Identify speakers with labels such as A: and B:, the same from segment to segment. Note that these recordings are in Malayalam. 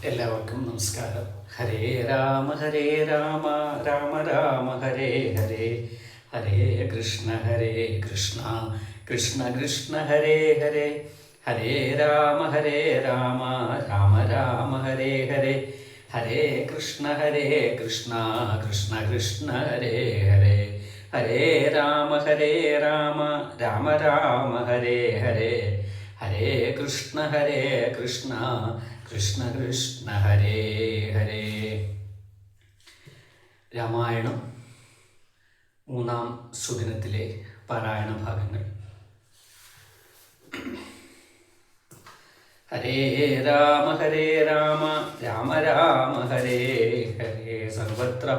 A: എല്ലാവർക്കും നമസ്കാരം. ഹരേ രാമ രാമ രാമ ഹരേ ഹരേ, ഹരേ കൃഷ്ണ കൃഷ്ണ കൃഷ്ണ ഹരേ ഹരേ, ഹരേ രാമ രാമ രാമ ഹരേ ഹരേ, ഹരേ കൃഷ്ണ കൃഷ്ണ കൃഷ്ണ ഹരേ ഹരേ, ഹരേ രാമ രാമ ഹരേ ഹരേ, ഹരേ കൃഷ്ണ കൃഷ്ണ കൃഷ്ണ ഹരേ ഹരേ. രാമായണം മൂന്നാം സുദിനത്തിലെ പാരായണ ഭാഗങ്ങൾ. ഹരേ രാമ രാമ ഹരേ ഹരേ, സർവത്ര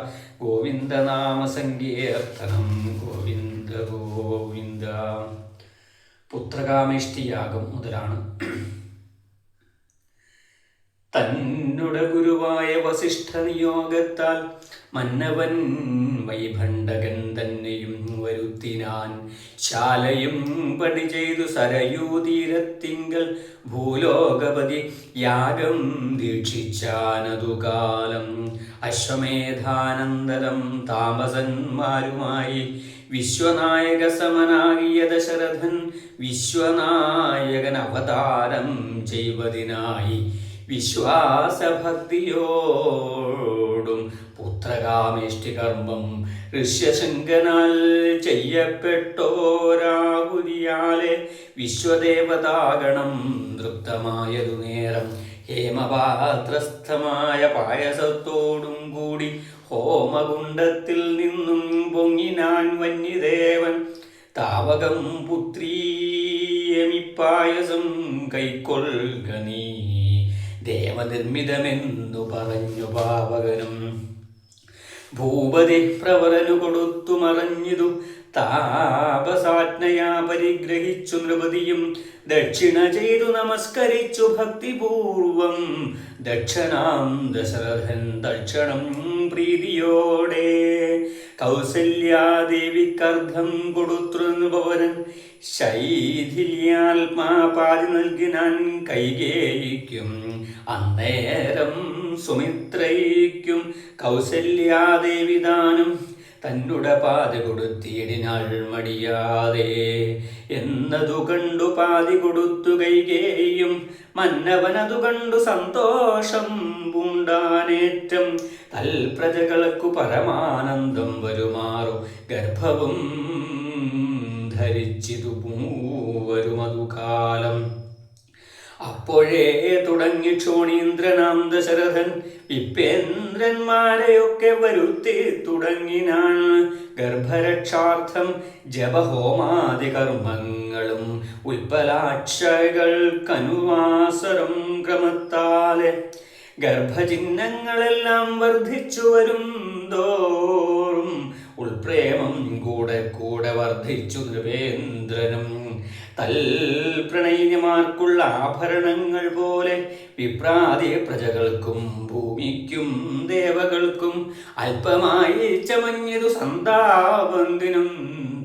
A: ഗോവിന്ദനാമ സങ്കീർത്തനം, ഗോവിന്ദ ഗോവിന്ദ. പുത്രകാമേഷ്ടിയാഗം മുതലാണ്. തന്നുട ഗുരുവായ വസിഷ്ഠ നിയോഗത്താൽ മന്നവൻ വൈഭണ്ഡകൻ തന്നെയും വരുത്തിനാൻ. ശാലയും പണി ചെയ്തു സരയൂതീരത്തിങ്കൽ ഭൂലോകപതി യാഗം ദീക്ഷിച്ചാനതുകാലം. അശ്വമേധാനന്തരം താമസന്മാരുമായി വിശ്വനായക സമനാകിയ ദശരഥൻ വിശ്വനായകൻ അവതാരം ചെയ്വതിനായി വിശ്വാസഭക്തിയോടും പുത്രകാമേഷ്ടി കർമ്മം ഋഷ്യശങ്കനാൽ ചെയ്യപ്പെട്ടോരാകുതിയാലെ വിശ്വദേവതാഗണം തൃപ്തമായതു നേരം ഹേമപാത്രസ്ഥമായ പായസത്തോടും കൂടി ഹോമകുണ്ഡത്തിൽ നിന്നും പൊങ്ങിനാൻ വന്യദേവൻ. താവകം പുത്രീയമിപ്പായസം കൈക്കൊള്ളുക നീ, ദേവനിർമ്മിതമെന്നു പറഞ്ഞു പാവകനും. ഭൂപതി പ്രവരനു കൊടുത്തു മറഞ്ഞിതു താപസാജ്ഞയാ പരിഗ്രഹിച്ചു നൃപതിയും. ദക്ഷിണ ചെയ്തു നമസ്കരിച്ചു ഭക്തിപൂർവം ദക്ഷനാം ദശരഥൻ തക്ഷണം പ്രീതിയോടെ. കൗസല്യാദേവിക്കർദ്ധം കൊടുത്തുപവനൻ ശൈഥില്യാത്മാപാതി നൽകിനാൻ കൈകേയിക്കും. അന്നേരം സുമിത്രയ്ക്കും കൗസല്യാദേവിദാനം തന്നുട പാതി കൊടുത്തിയിടിനാൾ മടിയാതെ. എന്നതു കണ്ടു പാതി കൊടുത്തു കൈകേയും മന്നവനതു കണ്ടു സന്തോഷം പൂണ്ടാനേറ്റം. തൽപ്രജകൾക്കു പരമാനന്ദം വരുമാറു ഗർഭവും ധരിച്ചിതു മൂവരുമതു കാലം. അപ്പോഴേ തുടങ്ങി ക്ഷോണീന്ദ്രനാം ദശരഥൻ വിപ്രേന്ദ്രന്മാരെയൊക്കെ വരുത്തി തുടങ്ങിനാൻ. ഗർഭരക്ഷാർത്ഥം ജപഹോമാദി കർമ്മങ്ങളും ഉൽപ്പലാക്ഷകൾക്കനുവാസരം ക്രമത്താലെ. ഗർഭചിഹ്നങ്ങളെല്ലാം വർദ്ധിച്ചു വരും തോറും ഉൾപ്രേമം കൂടെ കൂടെ വർദ്ധിച്ചു നൃപേന്ദ്രനും. തൽപ്രണയിനിമാർക്കുള്ള ആഭരണങ്ങൾ പോലെ വിപ്രാതി പ്രജകൾക്കും ഭൂമിക്കും ദേവകൾക്കും അല്പമായി ചമഞ്ഞതു സന്താപന്തിനും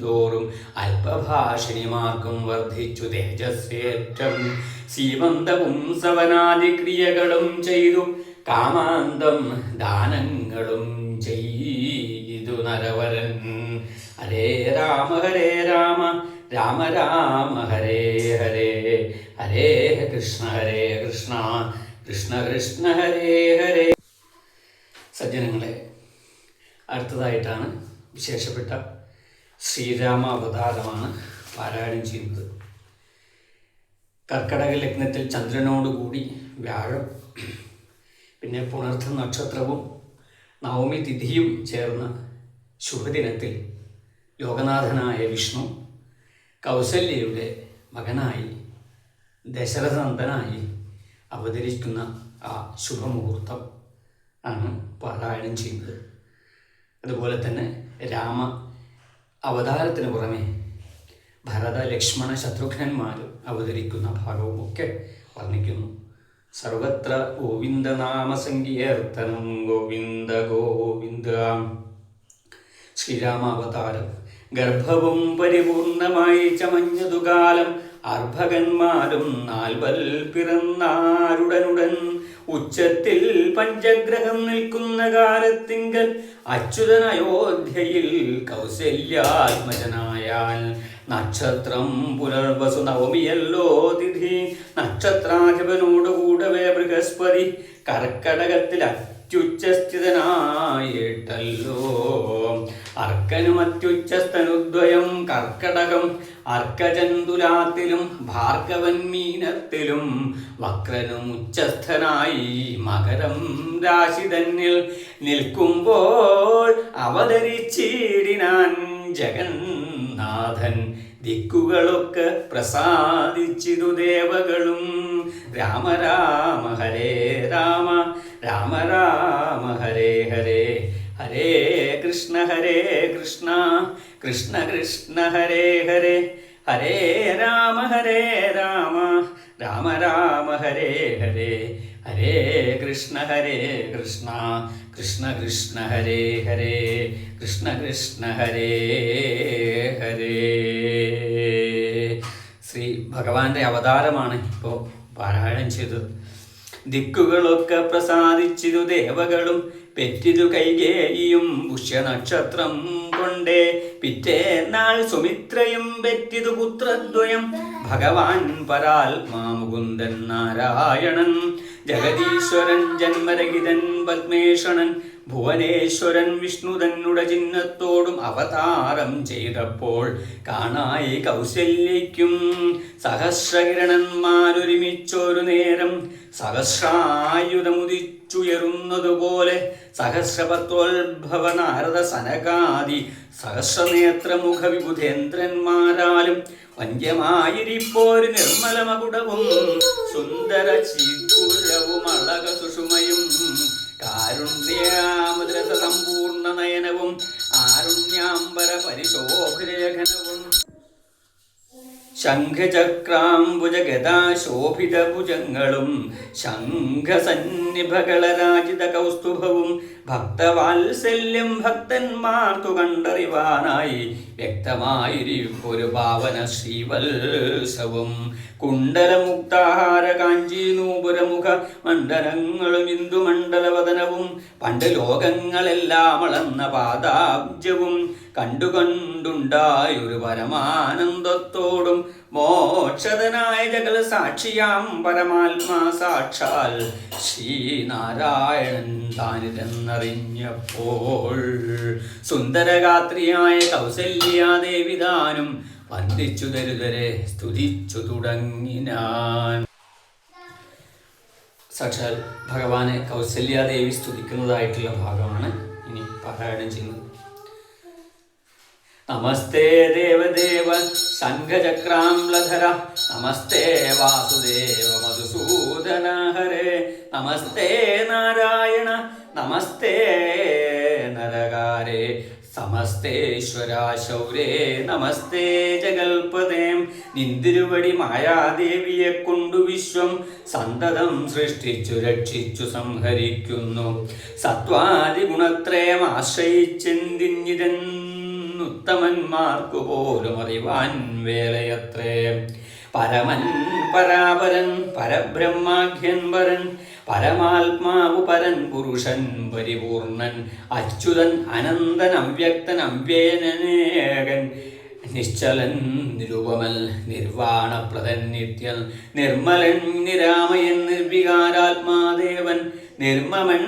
A: തോറും അല്പഭാഷിണിമാർക്കും വർദ്ധിച്ചു തേജസ്സേറ്റം. സീമന്തവും സവനാദി ക്രിയകളും ചെയ്തു കാമാന്തം ദാനങ്ങളും ചെയ്തു നരവരൻ. ഹരേ രാമ രാമ ഹരേ ഹരേ, ഹരേ കൃഷ്ണ കൃഷ്ണ കൃഷ്ണ ഹരേ ഹരേ. സജ്ജനങ്ങളെ, അടുത്തതായിട്ടാണ് വിശേഷപ്പെട്ട ശ്രീരാമ അവതാരമാണ് പാരായണം ചെയ്യുന്നത്. കർക്കടക ലഗ്നത്തിൽ ചന്ദ്രനോടുകൂടി വ്യാഴം, പിന്നെ പുണർത്ത നക്ഷത്രവും നവമി തിഥിയും ചേർന്ന ശുഭദിനത്തിൽ ലോകനാഥനായ വിഷ്ണു കൗസല്യയുടെ മകനായി ദശരഥനന്ദനായി അവതരിക്കുന്ന ആ ശുഭമുഹൂർത്തം ആണ് പാരായണം ചെയ്യുന്നത്. അതുപോലെ തന്നെ രാമ അവതാരത്തിന് പുറമെ ഭരത ലക്ഷ്മണ ശത്രുഘ്നന്മാർ അവതരിക്കുന്ന ഭാഗവുമൊക്കെ വർണ്ണിക്കുന്നു. സർവത്ര ഗോവിന്ദനാമ സങ്കീർത്തനം, ഗോവിന്ദ ഗോവിന്ദ. ശ്രീരാമാവതാരം ഗർഭവും പരിപൂർണമായി ചമഞ്ഞതുകാലം അർഭകന്മാരും നാൽവൽ പിറന്നാരുടനുടൻ ഉച്ചത്തിൽ പഞ്ചഗ്രഹം നിൽക്കുന്ന കാലത്തിങ്കൽ അച്യുതൻ അയോധ്യയിൽ കൗസല്യാത്മജനായാൽ. നക്ഷത്രം പുനർവസു നവമിയല്ലോ തിഥി. നക്ഷത്രാധിപനോടുകൂടവേ ബൃഹസ്പതി കർക്കടകത്തിൽ അത്യുച്ചസ്ഥിതനായിട്ടല്ലോ. അർക്കനും അത്യുച്ചസ്ഥനുദ്വയം കർക്കടകം. അർക്കജൻ തുലാത്തിലും ഭാർഗവൻ മീനത്തിലും. വക്രനും ഉച്ചസ്ഥനായി മകരം രാശി തന്നിൽ നിൽക്കുമ്പോൾ അവതരിച്ചിടിനാൻ ജഗന്നാഥൻ. ദിക്കുകളൊക്കെ പ്രസാദിച്ചിതു ദേവകളും. രാമ രാമ ഹരേ രാമ രാമ രാമ ഹരേ ഹരേ. ഹരേ കൃഷ്ണ കൃഷ്ണ കൃഷ്ണ ഹരേ ഹരേ. ഹരേ രാമ രാമ രാമ ഹരേ ഹരേ. ഹരേ കൃഷ്ണ കൃഷ്ണ കൃഷ്ണ ഹരേ ഹരേ. കൃഷ്ണ ഹരേ ഹരേ. ശ്രീ ഭഗവാന്റെ അവതാരമാണ് ഇപ്പോൾ പാരായണം ചെയ്തത്. ദിക്കുകളൊക്കെ പ്രസാദിച്ചിതു ദേവകളും. പെറ്റിതു കൈകേയിയും പുഷ്യനക്ഷത്രം കൊണ്ടേ. പിറ്റേന്നാൾ സുമിത്രയും പെറ്റിതു പുത്രദ്വയം. ഭഗവാൻ പരാത്മാ മുകുന്ദൻ നാരായണൻ. ജഗദീശ്വരൻ ജന്മരഹിതൻ പത്മേഷണൻ. ഭുവനേശ്വരൻ വിഷ്ണു തന്നുടെ ചിഹ്നത്തോടും അവതാരം ചെയ്തപ്പോൾ കാണായി കൗസല്യയ്ക്കും. സഹസ്രകിരണന്മാരൊരുമിച്ചൊരു നേരം സഹസ്രായുധമുദിച്ചുയരുന്നതുപോലെ. സഹസ്രപത്രോത്ഭവ നാരദ സനകാദി സഹസ്രനേത്രമുഖ വിബുധേന്ദ്രന്മാരാലും വന്യമായിരിപ്പോരു നിർമ്മലമകുടവും സുന്ദര ചിക്കുരവും അളക സുഷുമയും കാരുണ്യാമദ്രസ സമ്പൂർണ്ണ നയനവും ആരുണ്യാംബര പരിശോഭലേഖനവും ശംഖചക്രാംബുജ ഗദാശോഭിത ഭുജങ്ങളും ശംഖസന്നിഭകളരാജിത കൗസ്തുഭവും ഭക്തവാത്സല്യം ഭക്തന്മാർക്കു കണ്ടറിവാനായി വ്യക്തമായിരിപ്പൊരു പാവന ശ്രീവത്സവും കുണ്ടലമുക്താഹാര കാഞ്ചീനൂപുരമുഖ മണ്ഡലങ്ങളും ഇന്ദുമണ്ഡലവദനവും പണ്ട് ലോകങ്ങളെല്ലാം അളന്ന പാദാബ്ജവും കണ്ടുകൊണ്ടുണ്ടായൊരു പരമാനന്ദത്തോടും മോക്ഷതനായ ജഗൽ സാക്ഷിയാം പരമാത്മാ സാക്ഷാൽ ശ്രീനാരായണൻ താനിതെന്നറിഞ്ഞപ്പോൾ സുന്ദരഗാത്രിയായ കൗസല്യാദേവിതാനും വന്ദിച്ചു തരുതരെ സ്തുതിച്ചു തുടങ്ങിനാൻ. സാക്ഷാൽ ഭഗവാനെ കൗസല്യാദേവി സ്തുതിക്കുന്നതായിട്ടുള്ള ഭാഗമാണ് ഇനി പാരായണം ചെയ്യുന്നത്. നമസ്തേ ദേവദേവ ശംഖചക്രാംലധര നമസ്തേ വാസുദേവ മധുസൂദന ഹരേ നമസ്തേ നാരായണ നമസ്തേ നരകാരേ സമസ്തേശ്വരാ ശൗരേ നമസ്തേ ജഗൽപദേ. നിന്തിരുവടി മായാദേവിയെ കൊണ്ടു വിശ്വം സന്തതം സൃഷ്ടിച്ചു രക്ഷിച്ചു സംഹരിക്കുന്നു. സത്വാദിഗുണത്രയം ആശ്രയിച്ചെന്തിഞ്ഞിതൻ ഉത്തമന്മാർക്കു പോലും അറിവാൻ വേലയത്രേ. പരമൻ പരാപരൻ പരബ്രഹ്മാഖ്യൻ പരൻ പരമാത്മാവു പരൻ പുരുഷൻ പരിപൂർണൻ അച്യുതൻ അനന്തൻ അവ്യക്തൻ അവ്യയനേകൻ നിശ്ചലൻ നിരുപമൽ നിർവാണപ്രദൻ നിത്യൻ നിർമ്മലൻ നിരാമയൻ നിർവികാരാത്മാദേവൻ നിർമ്മമൻ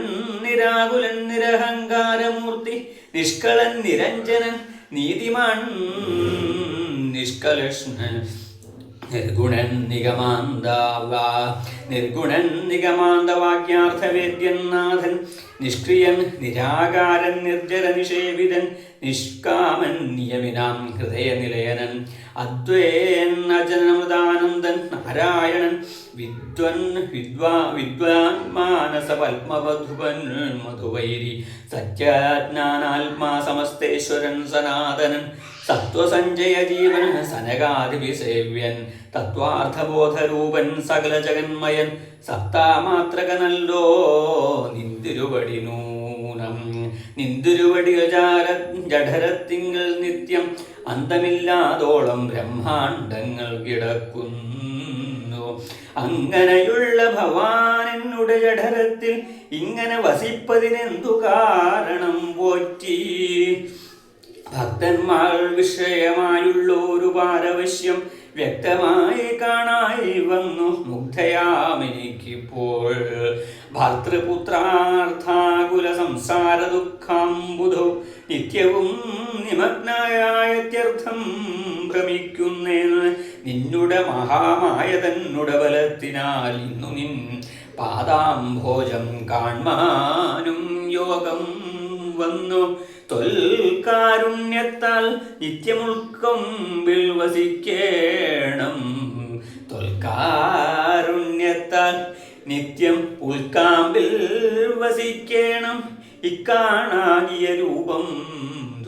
A: നിരാകുലൻ നിരഹങ്കാരമൂർത്തി നിഷ്കളൻ നിരഞ്ജനൻ നീതിമാൻ നിഷ്കലഷ്ണൻ നിർഗുണൻ നിഗമാന്തവാക്യാർത്ഥവേദ്യൻ നാഥൻ നിഷ്ക്രിയൻ നിരാകാരൻ നിർജ്ജര നിഷേവിതൻ നിഷ്കാമൻ നിയമിനാം ഹൃദയനിലയനൻ അദ്വൈൻ അജനമൃതാനന്ദൻ നാരായണൻ വിദ്വാൻ മാനസ പത്മവധുവൻ മധുവൈരി സത്യാജ്ഞാനാത്മാ സമസ്തേശ്വരൻ സനാതനൻ സത്വസഞ്ജയ ജീവൻ സനകാദിവിസേവ്യൻ തത്വാർത്ഥബോധരൂപൻ സകല ജഗന്മയൻ സത്താമാത്രകനല്ലോ നിന്തിരുവടി നൂനം നിന്തിരുവടി ജഠരത്തിങ്കൽ നിത്യം അന്തമില്ലാതോളം ബ്രഹ്മാണ്ടങ്ങൾ കിടക്കുന്നു. അങ്ങനെയുള്ള ഭവാൻ എന്നുടെ ജഠരത്തിൽ ഇങ്ങനെ വസിപ്പതിനെന്തു കാരണം പോറ്റി? ഭക്തന്മാർ വിഷയമായുള്ളൊരു പാരവശ്യം വ്യക്തമായി കാണായി വന്നു മുഗ്ധയാമെനിക്കിപ്പോൾ. ഭർത്തൃപുത്രാർത്ഥാകുല സംസാര ദുഃഖാംബുധോ നിത്യവും നിമഗ്നായത്യർത്ഥം ഭ്രമിക്കുന്നേന്ന്. നിന്നുടെ മഹാമായ തന്നുടെ ബലത്തിനാൽ ഇന്നു നിൻ പാദാംഭോജം കാൺമാനും യോഗം വന്നു. തൊൽക്കാരുണ്യത്താൽ നിത്യമുൾക്കൊമ്പിൽ വസിക്കേണം. തൊൽക്കാരുണ്യത്താൽ നിത്യം ഉൾക്കാമ്പിൽ വസിക്കേണം. ഇക്കാണാകിയ രൂപം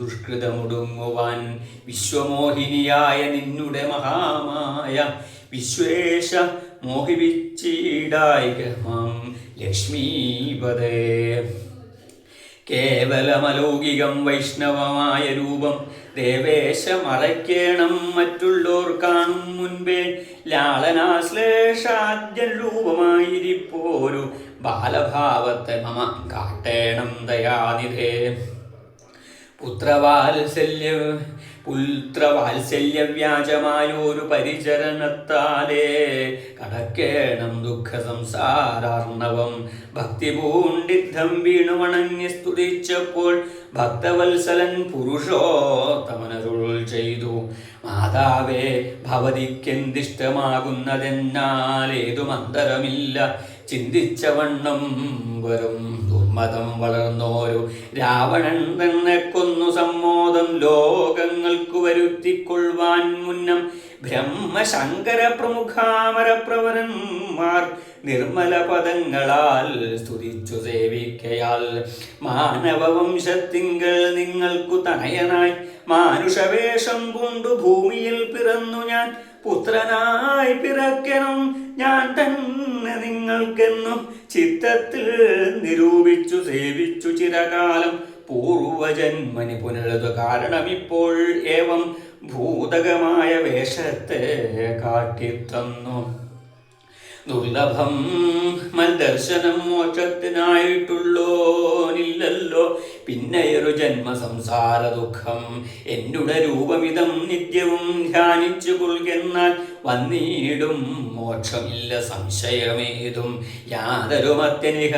A: ദുഷ്കൃതമുടുങ്ങുവാൻ വിശ്വമോഹിനിയായ നിന്നുടെ മഹാമായ വിശ്വേശ മോഹിപ്പിച്ചിടായിക മാം ലക്ഷ്മീപദേ. കേവലമലൗകികം വൈഷ്ണവമായ രൂപം ദേവേശ മറയ്ക്കേണം മറ്റുള്ളോർ കാണും മുൻപേ. ലാളനാശ്ലേഷാദ്യ രൂപമായിരിപ്പോരു ബാലഭാവത്തെ മമ കാട്ടേണം ദയാനിധേ. പുത്രവാത്സല്യവ്യാജമായൊരു പരിചരണത്താലേ കടക്കേണം ദുഃഖ സംസാരാർണവം. ഭക്തി പൂണ്ടിദ്ധം വീണു വണങ്ങി സ്തുതിച്ചപ്പോൾ ഭക്തവത്സലൻ പുരുഷോത്തമനരുൾ ചെയ്തു. മാതാവേ, ഭവതിക്കെന്തിഷ്ടമാകുന്നതെന്നാൽ ഏതു മന്ദരമില്ല. ചിന്തിച്ച വണ്ണം വരും ദുർമതം വളർന്നോരു രാവണൻ തന്നെ കൊന്നു സമ്മോദം ലോകങ്ങൾക്കു വരുത്തിക്കൊള്ളുവാൻ മുന്നം ബ്രഹ്മശങ്കര പ്രമുഖാമരപ്രവരന്മാർ നിർമ്മല പദങ്ങളാൽ സ്തുതിച്ചു സേവിക്കയാൽ. മാനവവംശത്തിങ്കൽ നിങ്ങൾക്കു തനയനായി മാനുഷവേഷം പൂണ്ടു ഭൂമിയിൽ പിറന്നു ഞാൻ. പുത്രനായി പിറക്കണം ഞാൻ തന്നെ നിങ്ങൾക്കെന്നു ചിത്തത്തിൽ നിരൂപിച്ചു സേവിച്ചു ചിരകാലം. പൂർവജന്മനി പുനരതു കാരണമിപ്പോൾ ഏവം ഭൂതകമായ വേഷത്തെ കാട്ടിത്തന്നു. ദുർലഭം മൽദർശനം മോക്ഷത്തിനായിട്ടുള്ളോനില്ലല്ലോ പിന്നെയൊരു ജന്മ സംസാര ദുഃഖം. എന്നുടെ രൂപമിതം നിത്യവും ധ്യാനിച്ചു കൊള്ളുന്നാൽ വന്നിടും മോക്ഷമില്ല സംശയമേതും. യാതൊരു മത്യനിഹ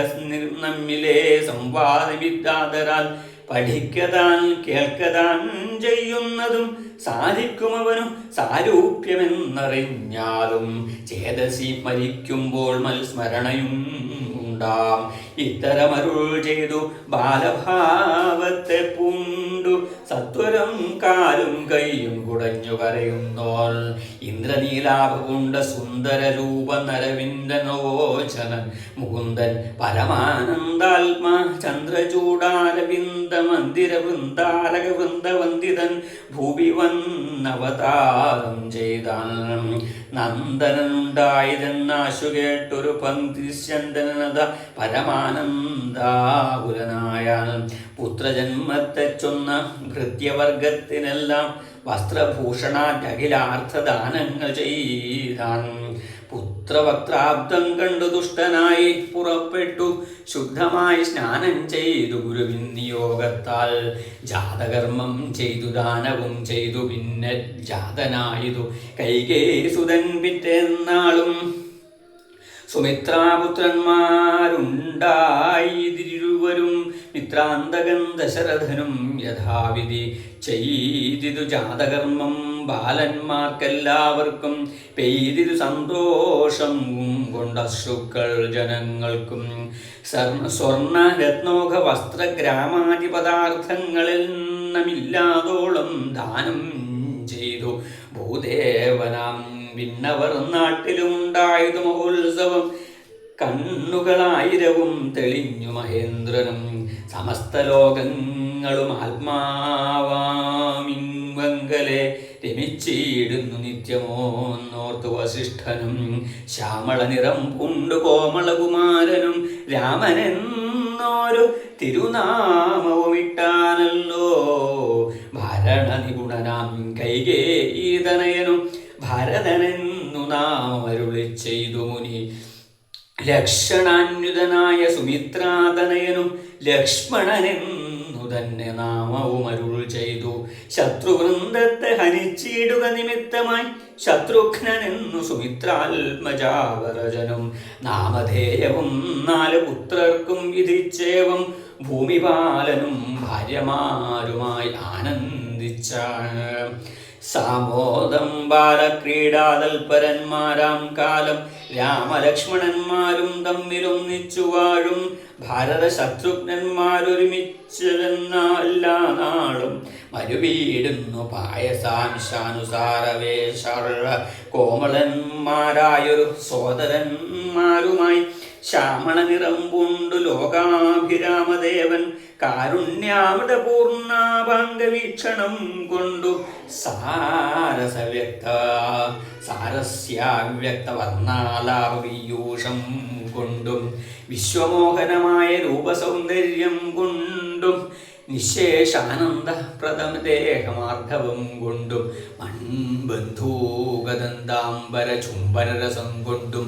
A: നമ്മിലെ സംവാദമില്ലാതരാൽ പഠിക്കതാൻ കേൾക്കതാൻ ചെയ്യുന്നതും സാധിക്കുമവനു സാരൂപ്യമെന്നറിഞ്ഞാലും ചേതസി മരിക്കുമ്പോൾ മൽസ്മരണയും ഉണ്ടാം. ഇത്തരമരുൾ ചെയ്തു ബാലഭാവത്തെ പൂണ്ടു സത്വരം കാലും കൈയും കുടഞ്ഞു കരയുന്നോൾ. ഇന്ദ്രനീലാഭുണ്ട സുന്ദര രൂപ നരവിന്ദനോചനൻ മുകുന്ദൻ പരമാനന്ദാത്മാ ചന്ദ്രചൂടാരവിന്ദ മന്ദിര വൃന്ദാരക വൃന്ദവന്ദിതൻ ഭൂവി വന്നവതാരം ചെയ്താൻ. നന്ദനുണ്ടായതെന്നാശു കേട്ടൊരു പങ്ക്തിശന്തനത പരമാനന്ദാകുലനായാൽ. പുത്രജന്മത്തെ ചൊന്ന ഭൃത്യവർഗത്തിനെല്ലാം വസ്ത്രഭൂഷണാഖിലാർത്ഥദാനങ്ങൾ ചെയ്താൻ. പുത്രവക്ത്രാബ്ദം കണ്ടു ദുഷ്ടനായി പുറപ്പെട്ടു ശുദ്ധമായി സ്നാനം ചെയ്തു ഗുരുവിൻ നിയോഗത്താൽ. ജാതകർമ്മം ചെയ്തു ദാനവും ചെയ്തു പിന്നെ ജാതനായതു കൈകേസുതൻ പിറ്റേന്നാളും. സുമിത്രാപുത്രന്മാരുണ്ടായിരുവരും മിത്രാന്തകൻ ദശരഥനും യഥാവിധി ചെയ്തിതു ജാതകർമ്മം. ബാലന്മാർക്കെല്ലാവർക്കും പെയ്തിരു സന്തോഷം കൊണ്ടശ്രുക്കൾ ജനങ്ങൾക്കും. സ്വർണ്ണ രത്നോഘ വസ്ത്ര ഗ്രാമാദി പദാർത്ഥങ്ങളിൽ നിന്നുമില്ലാതോളം ദാനം ചെയ്തു ഭൂദേവനാം. വിണ്ണവർ നാട്ടിലുമുണ്ടായതു മഹോത്സവം. കണ്ണുകളായിരവും തെളിഞ്ഞു മഹേന്ദ്രനും. സമസ്ത ലോകങ്ങളും ആത്മാവാമിംഗലെ രമിച്ചിടുന്നു നിത്യമോന്നോർത്തു വസിഷ്ഠനും. ശ്യാമള നിറം പൂണ്ടു കോമളകുമാരനും രാമനെന്നോരു തിരുനാമവുമിട്ടാനല്ലോ. ഭരണ നിപുണനാം കൈകേയീതനയനും ഭരതനെന്നു നാമമരുളി ചെയ്തു മുനി. ലക്ഷണാന്യുതനായ സുമിത്രാതനയനും ലക്ഷ്മണനെന്നു തന്നെ നാമവും അരുൾ ചെയ്തു. ശത്രുവൃന്ദത്തെ ഹനിച്ചിടുക നിമിത്തമായി ശത്രുഘ്നെന്നു സുമിത്രാത്മജാവരജനും നാമധേയവും 4 പുത്രർക്കും വിധിച്ചേവം ഭൂമിപാലനും ഭാര്യമാരുമായി ആനന്ദിച്ച. സാമോദം ബാലക്രീഡാതൽപരന്മാരാം കാലം രാമലക്ഷ്മണന്മാരും തമ്മിലൊന്നിച്ചു വാഴും. ഭാരത ശത്രുഘ്നന്മാരൊരുമിച്ചെല്ലാ നാളും മരുവീടുന്നു പായസാംശാനുസാരവേശർവ കോമളന്മാരായൊരു സോദരന്മാരുമായി. ശ്യാമള നിറം പൂണ്ടു ലോകാഭിരാമദേവൻ കാരുണ്യാമൃതപൂർണാഭാംഗവീക്ഷണം കൊണ്ടു സാരസ്യാവ്യക്തവർണ്ണാലാപീയൂഷം കൊണ്ടും വിശ്വമോഹനമായ രൂപസൗന്ദര്യം കൊണ്ടും നിശേഷാനന്ദപ്രദമദേഹമാർദ്ധവം കൊണ്ടും മൺബന്ധൂകദന്താംബര ചുംബനരസം കൊണ്ടും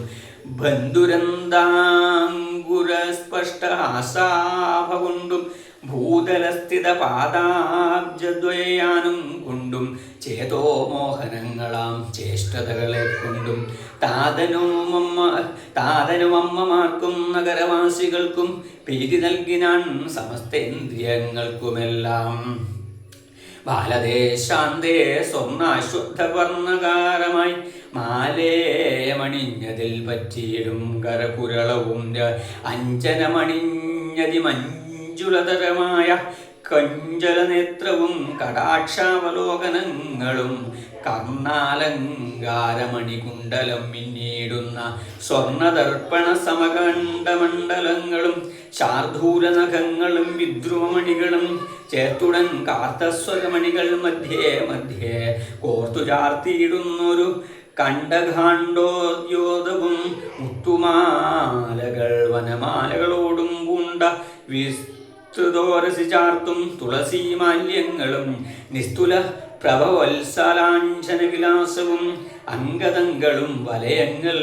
A: ബന്ധുരന്താങ്കുരസ്പഷ്ടഹാസാഭ കൊണ്ടും ഭൂതലസ്ഥിത പാദാബ്ജദ്വയാനും കൊണ്ടും ചേതോമോഹനങ്ങളാം ചേഷ്ടതകളെ കൊണ്ടും താതനുമമ്മമാർക്കും നഗരവാസികൾക്കും പ്രീതി നൽകിനാൻ സമസ്തേന്ദ്രിയങ്ങൾക്കുമെല്ലാം. ബാലദേശാന്തേ സ്വർണ്ണാശ്വത്ഥവർണ്ണകാരമായി മാലേയമണിഞ്ഞതിൽ പറ്റിയിടും കരകുരളവും അഞ്ജനമണിഞ്ഞതിമഞ്ജുലതരമായ കഞ്ചലനേത്രവും കടാക്ഷാവലോകനങ്ങളും കർണാലങ്കാരമണികുണ്ടലം മിന്നീടുന്ന സ്വർണദർപ്പണ സമകണ്ഠമണ്ഡലങ്ങളും ശാർദൂലനഖങ്ങളും വിദ്രുമമണികളും ചേർത്തുടൻ കാർത്തസ്വരമണികൾ മധ്യേ മധ്യേ കോർത്തു ചാർത്തിയിടുന്നൊരു കണ്ഠകാണ്ഡോദ്യോതവും മുത്തുമാലകൾ വനമാലകളോടും പൂണ്ട വിസ്തൃതോരസി ചാർത്തും തുളസീമാല്യങ്ങളും നിസ്തുല പ്രഭവത്സലാഞ്ജന വിലാസവും അംഗതങ്ങളും വലയങ്ങൾ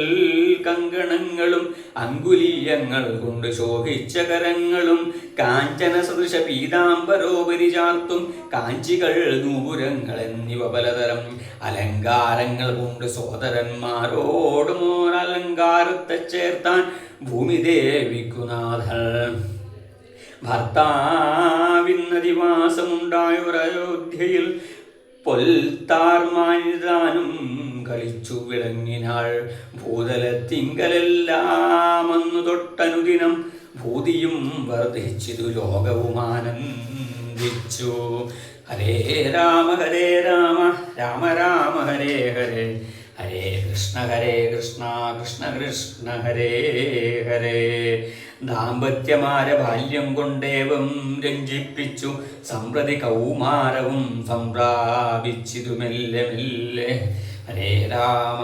A: കങ്കണങ്ങളും അങ്കുലീയങ്ങൾ കൊണ്ട് ശോഭിച്ച കരങ്ങളും കാഞ്ചന സദൃശ പീതാംബരോപരി ചാർത്തും കാഞ്ചികൾ നൂപുരങ്ങൾ എന്നിവ പലതരം അലങ്കാരങ്ങൾ കൊണ്ട് സോദരന്മാരോടുമോരലങ്കാരത്തെ ചേർത്താൻ ഭൂമിദേവിക്കുനാഥൻ. ഭർത്താവിന്നതിവാസമുണ്ടായൊരയോധ്യയിൽ പൊൽത്താർമാനിതാനും കളിച്ചു വിളങ്ങിനാൾ. ഭൂതലത്തിങ്കലെല്ലാം അന്നു തൊട്ടനുദിനം ഭൂതിയും വർദ്ധിച്ചിതു ലോകവുമാനന്ദിച്ചു. ഹരേ രാമ രാമ രാമ ഹരേ ഹരേ, ഹരേ കൃഷ്ണ കൃഷ്ണ കൃഷ്ണ ഹരേ ഹരേ. ദാമ്പത്യമാര ബാല്യം കൊണ്ടേവം രഞ്ജിപ്പിച്ചു സമ്പ്രതി കൗമാരവും സംപ്രാപിച്ചിതു മെല്ലെ മെല്ലെ. ഹരേ രാമ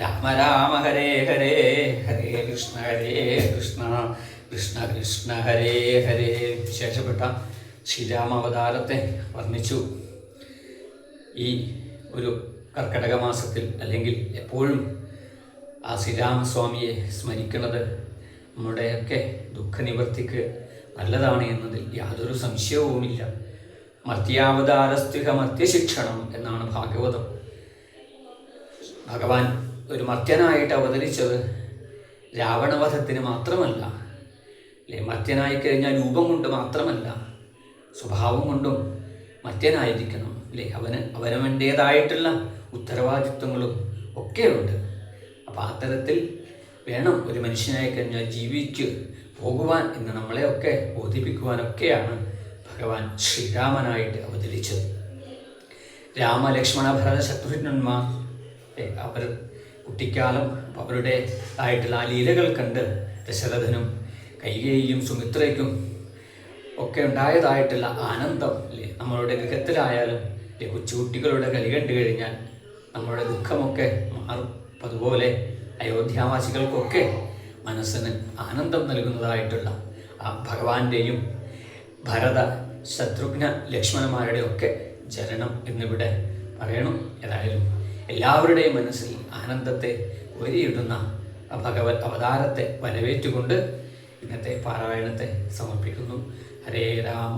A: രാമ രാമ ഹരേ ഹരേ, ഹരേ കൃഷ്ണ കൃഷ്ണ കൃഷ്ണ ഹരേ ഹരേ. വിശേഷപ്പെട്ട ശ്രീരാമാവതാരത്തെ വർണ്ണിച്ചു. ഈ ഒരു കർക്കടക മാസത്തിൽ അല്ലെങ്കിൽ എപ്പോഴും ആ ശ്രീരാമസ്വാമിയെ സ്മരിക്കുന്നത് നമ്മുടെയൊക്കെ ദുഃഖനിവൃത്തിക്ക് നല്ലതാണ് എന്നതിൽ യാതൊരു സംശയവുമില്ല. മർത്യാവതാരസ്തിക മർത്യശിക്ഷണം എന്നാണ് ഭാഗവതം. ഭഗവാൻ ഒരു മർത്യനായിട്ട് അവതരിച്ചത് രാവണവധത്തിന് മാത്രമല്ല, അല്ലേ? മർത്യനായി കഴിഞ്ഞാൽ രൂപം കൊണ്ട് മാത്രമല്ല, സ്വഭാവം കൊണ്ടും മർത്യനായിരിക്കണം, അല്ലേ? അവനവൻ്റേതായിട്ടുള്ള ഉത്തരവാദിത്വങ്ങളും ഒക്കെ ഉണ്ട്. അപ്പോൾ അത്തരത്തിൽ വേണം ഒരു മനുഷ്യനായി കഴിഞ്ഞാൽ ജീവിച്ച് പോകുവാൻ എന്ന് നമ്മളെയൊക്കെ ബോധിപ്പിക്കുവാനൊക്കെയാണ് ഭഗവാൻ ശ്രീരാമനായിട്ട് അവതരിച്ചത്. രാമലക്ഷ്മണ ഭരത ശത്രുഘ്നന്മാർ അവർ കുട്ടിക്കാലം അവരുടേതായിട്ടുള്ള ആ ലീലകൾ കണ്ട് ദശരഥനും കൈകേയിയും സുമിത്രയ്ക്കും ഒക്കെ ഉണ്ടായതായിട്ടുള്ള ആനന്ദം, അല്ലേ? നമ്മളുടെ ഗൃഹത്തിലായാലും കൊച്ചുകുട്ടികളുടെ കളി കണ്ടു കഴിഞ്ഞാൽ നമ്മളുടെ ദുഃഖമൊക്കെ മാറും. അതുപോലെ അയോധ്യാവാസികൾക്കൊക്കെ മനസ്സിന് ആനന്ദം നൽകുന്നതായിട്ടുള്ള ആ ഭഗവാന്റെയും ഭരത ശത്രുഘ്ന ലക്ഷ്മണന്മാരുടെ ഒക്കെ ജനനം എന്നിവിടെ പറയണം. ഏതായാലും എല്ലാവരുടെയും മനസ്സിൽ ആനന്ദത്തെ വരിയിടുന്ന ഭഗവത് അവതാരത്തെ വരവേറ്റുകൊണ്ട് ഇന്നത്തെ പാരായണത്തെ സമർപ്പിക്കുന്നു. ഹരേ രാമ